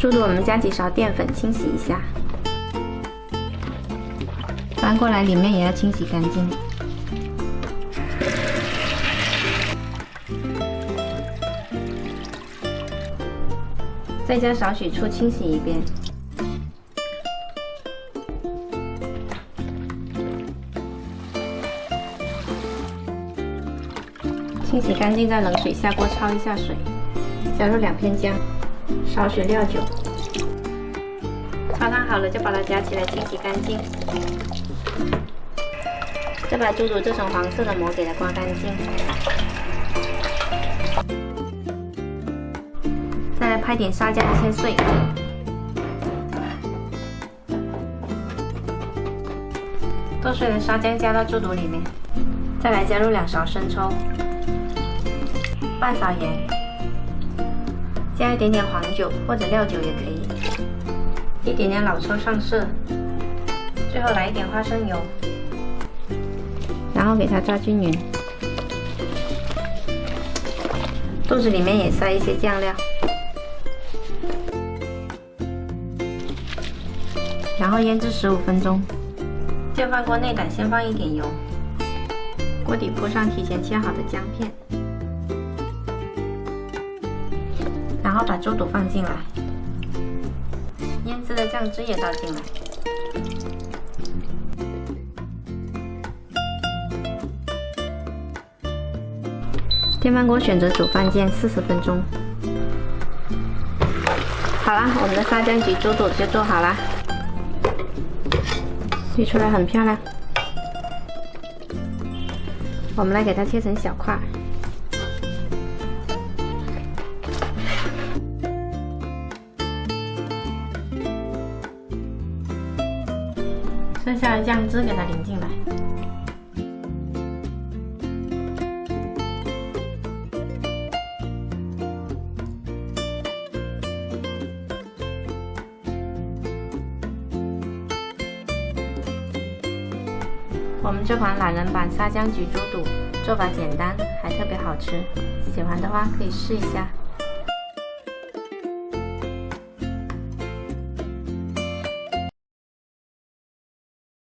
猪肚我们加几勺淀粉清洗一下，翻过来里面也要清洗干净。再加少许醋清洗一遍。清洗干净，在冷水下锅焯一下水，加入2片姜，少许料酒。焯烫好了就把它夹起来清洗干净。再把猪肚这层黄色的膜给它刮干净。再来拍点沙姜切碎。剁碎的沙姜加到猪肚里面，再来加入2勺生抽。半勺盐，加一点点黄酒或者料酒也可以，一点点老抽上色，最后来一点花生油，然后给它炸均匀。肚子里面也塞一些酱料，然后腌制15分钟。电饭锅内胆先放一点油，锅底铺上提前切好的姜片。然后把猪肚放进来，腌制的酱汁也倒进来，电饭锅选择煮饭键40分钟。好啦，我们的沙姜焗猪肚就做好啦，焗出来很漂亮。我们来给它切成小块。剩下的酱汁给它淋进来，我们这款懒人版沙姜焗猪肚做法简单，还特别好吃，喜欢的话可以试一下。